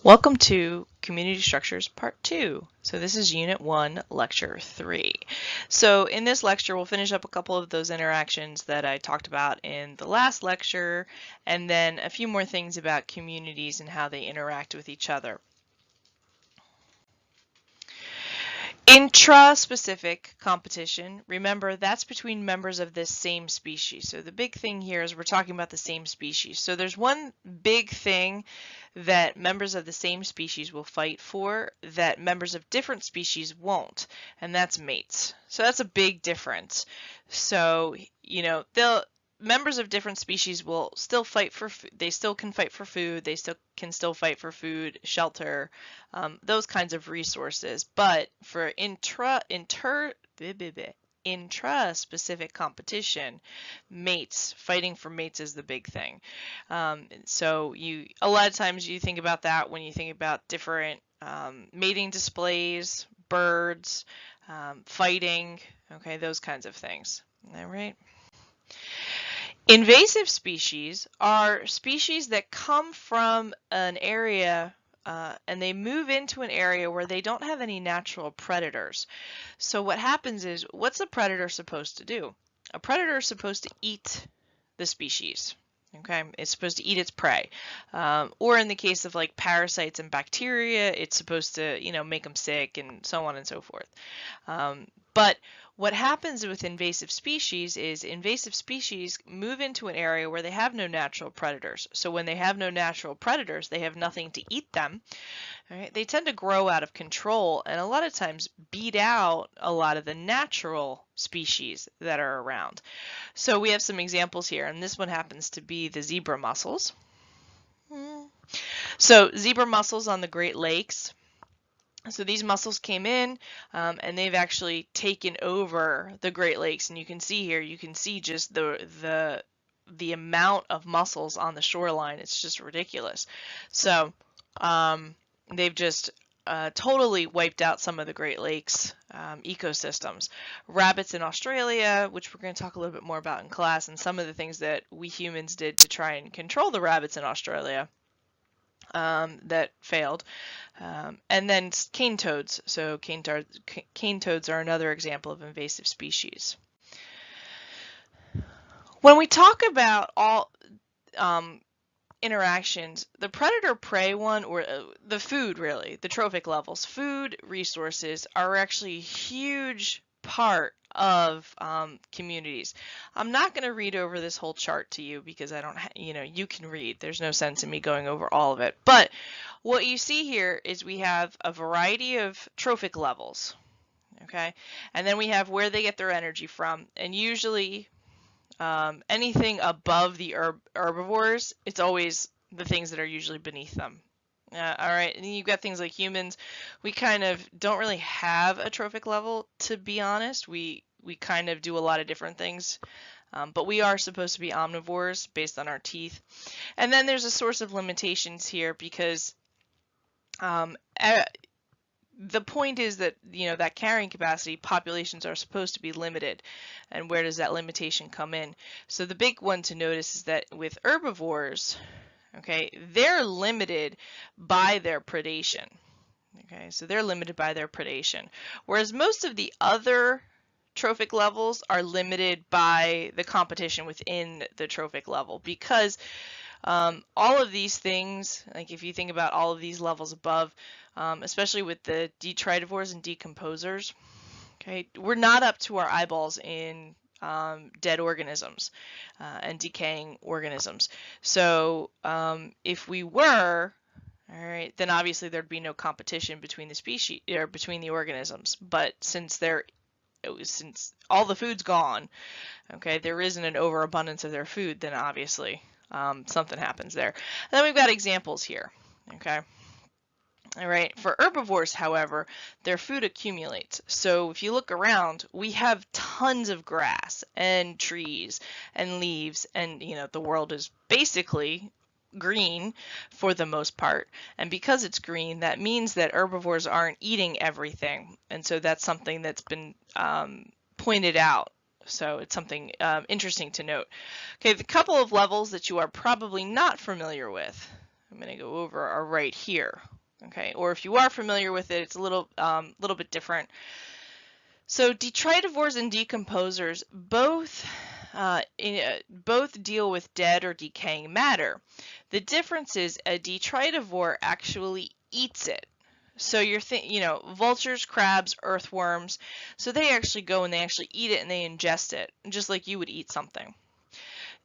Welcome to Community Structures Part 2. So this is Unit 1, Lecture 3. So in this lecture, we'll finish up a couple of those interactions that I talked about in the last lecture, and then a few more things about communities and how they interact with each other. Intra-specific competition, remember that's between members of this same species. So the big thing here is we're talking about the same species. So there's one big thing that members of the same species will fight for that members of different species won't, and that's mates. So that's a big difference. So, members of different species will still fight for they still can fight for food, they can still fight for food, shelter, those kinds of resources. But for intra-specific competition, fighting for mates is the big thing. So a lot of times you think about that when you think about different mating displays, birds, fighting, okay, those kinds of things. All right. Invasive species are species that come from an area and they move into an area where they don't have any natural predators. So what happens is, what's a predator supposed to do? A predator is supposed to eat the species. Okay, it's supposed to eat its prey, or in the case of like parasites and bacteria, it's supposed to, make them sick and so on and so forth. But what happens with invasive species is invasive species move into an area where they have no natural predators. So when they have no natural predators, they have nothing to eat them. Right? They tend to grow out of control and a lot of times beat out a lot of the natural species that are around. So we have some examples here, and this one happens to be the zebra mussels. So zebra mussels on the Great Lakes. So these mussels came in and they've actually taken over the Great Lakes, and you can see here, you can see just the amount of mussels on the shoreline. It's just ridiculous. So they've just totally wiped out some of the Great Lakes ecosystems. Rabbits in Australia, which we're going to talk a little bit more about in class, and some of the things that we humans did to try and control the rabbits in Australia. That failed. And then cane toads. So cane toads are another example of invasive species. When we talk about all interactions, the predator-prey one, or the food really, the trophic levels, food resources are actually a huge part of communities. I'm not going to read over this whole chart to you because I don't, you can read. There's no sense in me going over all of it. But what you see here is we have a variety of trophic levels, okay? And then we have where they get their energy from, and usually anything above the herbivores, it's always the things that are usually beneath them. All right, and you've got things like humans. We kind of don't really have a trophic level, to be honest. We kind of do a lot of different things, but we are supposed to be omnivores based on our teeth. And then there's a source of limitations here because the point is that, that carrying capacity, populations are supposed to be limited. And where does that limitation come in? So the big one to notice is that with herbivores, okay, they're limited by their predation. Okay, so they're limited by their predation. Whereas most of the other trophic levels are limited by the competition within the trophic level, because all of these things, like if you think about all of these levels above, especially with the detritivores and decomposers, okay, we're not up to our eyeballs in dead organisms and decaying organisms. So if we were, all right, then obviously there'd be no competition between the species or between the organisms. But since all the food's gone, okay, there isn't an overabundance of their food, then obviously something happens there. And then we've got examples here, okay. All right, for herbivores, however, their food accumulates. So if you look around, we have tons of grass and trees and leaves, and the world is basically green for the most part. And because it's green, that means that herbivores aren't eating everything. And so that's something that's been pointed out. So it's something interesting to note. Okay, the couple of levels that you are probably not familiar with. I'm going to go over are right here. Okay, or if you are familiar with it, it's a little bit different. So detritivores and decomposers both deal with dead or decaying matter. The difference is a detritivore actually eats it. So vultures, crabs, earthworms, so they actually go and they actually eat it and they ingest it, just like you would eat something.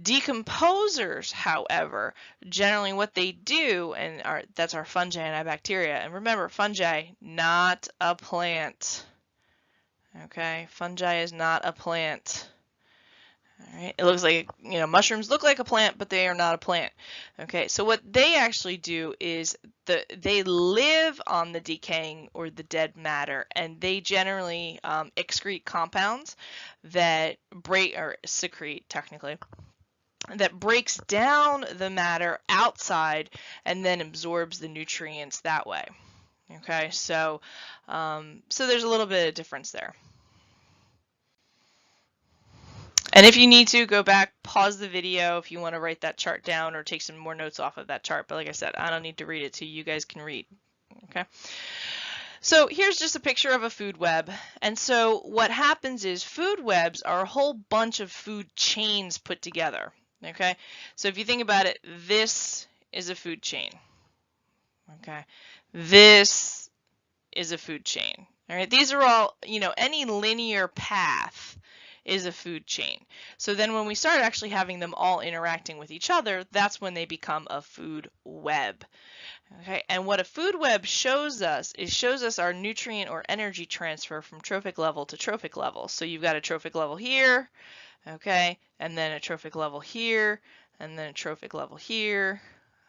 Decomposers, however, generally what they do, that's our fungi and bacteria. And remember, fungi, not a plant. Okay, fungi is not a plant. All right, it looks like, mushrooms look like a plant, but they are not a plant. Okay, so what they actually do is they live on the decaying or the dead matter, and they generally excrete compounds that secrete, technically, that breaks down the matter outside and then absorbs the nutrients that way. Okay, so there's a little bit of difference there. And if you need to, go back, pause the video if you want to write that chart down or take some more notes off of that chart. But like I said, I don't need to read it to you. You guys can read. Okay. So here's just a picture of a food web. And so what happens is food webs are a whole bunch of food chains put together. Okay. So if you think about it, this is a food chain. Okay. This is a food chain. All right. These are all, any linear path is a food chain. So then when we start actually having them all interacting with each other, that's when they become a food web. Okay, and what a food web shows us our nutrient or energy transfer from trophic level to trophic level. So you've got a trophic level here, okay, and then a trophic level here, and then a trophic level here.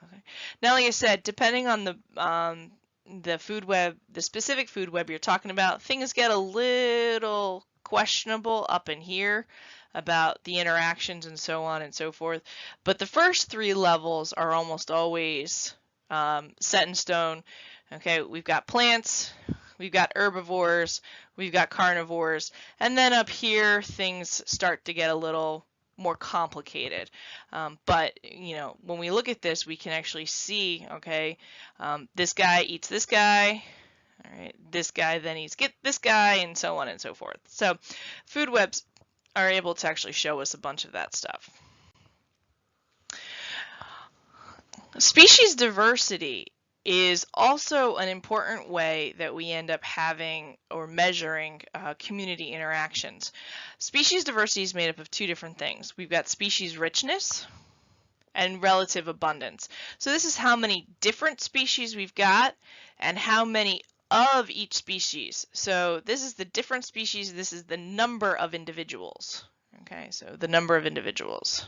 Okay. Now, like I said, depending on the food web, the specific food web you're talking about, things get a little questionable up in here about the interactions and so on and so forth. But the first three levels are almost always set in stone. Okay, we've got plants, we've got herbivores, we've got carnivores, and then up here things start to get a little more complicated. But when we look at this, we can actually see, okay, this guy eats this guy. All right, this guy then eats this guy, and so on and so forth. So food webs are able to actually show us a bunch of that stuff. Species diversity is also an important way that we end up having or measuring community interactions. Species diversity is made up of two different things. We've got species richness and relative abundance. So this is how many different species we've got and how many of each species. So this is the different species, this is the number of individuals. Okay, so the number of individuals.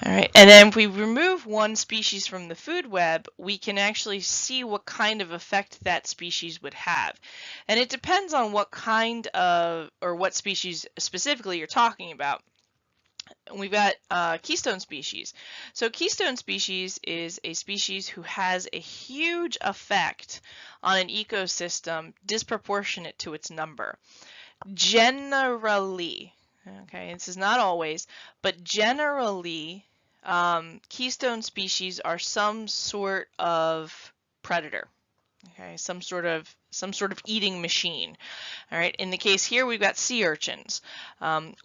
All right, and then if we remove one species from the food web, we can actually see what kind of effect that species would have. And it depends on what kind of, or what species specifically you're talking about. We've got keystone species. So keystone species is a species who has a huge effect on an ecosystem disproportionate to its number. Generally, okay, this is not always, but generally, keystone species are some sort of predator. Okay, some sort of eating machine. All right, in the case here, we've got sea urchins.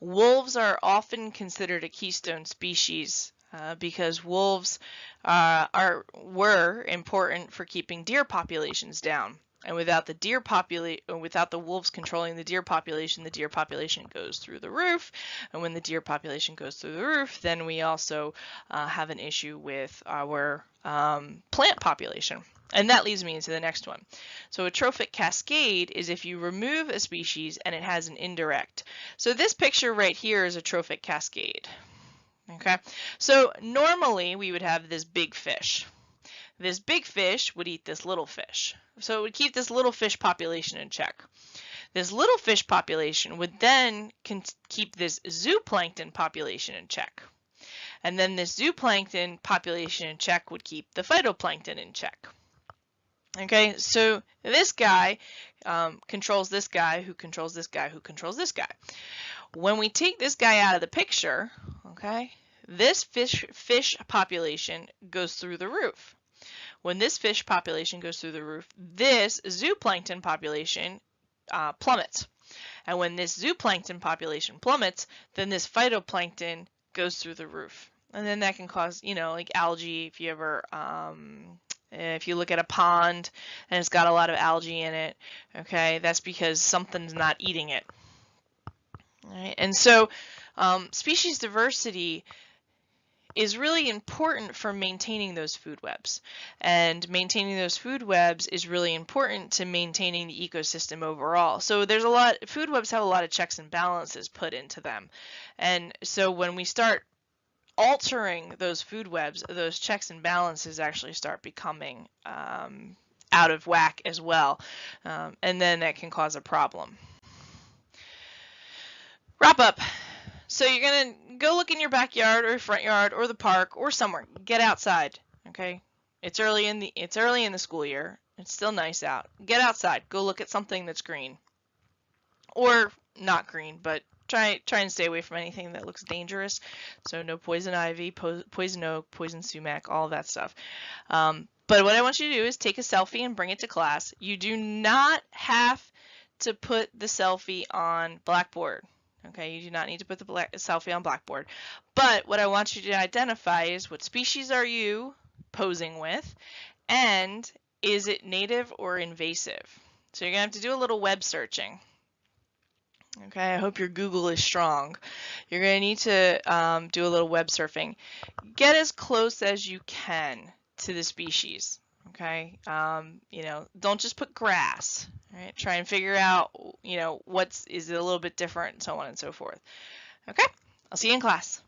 Wolves are often considered a keystone species because wolves were important for keeping deer populations down. And without the wolves controlling the deer population goes through the roof. And when the deer population goes through the roof, then we also have an issue with our plant population. And that leads me into the next one. So a trophic cascade is if you remove a species and it has an indirect. So this picture right here is a trophic cascade. Okay, so normally we would have this big fish. This big fish would eat this little fish. So it would keep this little fish population in check. This little fish population would then keep this zooplankton population in check. And then this zooplankton population in check would keep the phytoplankton in check. Okay, so this guy controls this guy, who controls this guy, who controls this guy. When we take this guy out of the picture, okay, this fish population goes through the roof. When this fish population goes through the roof, this zooplankton population plummets. And when this zooplankton population plummets, then this phytoplankton goes through the roof. And then that can cause, like algae. If you look at a pond and it's got a lot of algae in it, okay, that's because something's not eating it. All right? And so species diversity is really important for maintaining those food webs. And maintaining those food webs is really important to maintaining the ecosystem overall. So food webs have a lot of checks and balances put into them. And so when we start altering those food webs, those checks and balances actually start becoming out of whack as well. And then that can cause a problem. Wrap up. So you're going to go look in your backyard or front yard or the park or somewhere. Get outside, okay? It's early in the school year. It's still nice out. Get outside. Go look at something that's green. Or not green, but try and stay away from anything that looks dangerous. So no poison ivy, poison oak, poison sumac, all of that stuff. But what I want you to do is take a selfie and bring it to class. You do not have to put the selfie on Blackboard. Okay, you do not need to put the selfie on Blackboard. But what I want you to identify is what species are you posing with, and is it native or invasive? So you're going to have to do a little web searching. Okay, I hope your Google is strong. You're going to need to do a little web surfing. Get as close as you can to the species. Okay, don't just put grass. Right? Try and figure out, is it a little bit different, and so on and so forth. Okay, I'll see you in class.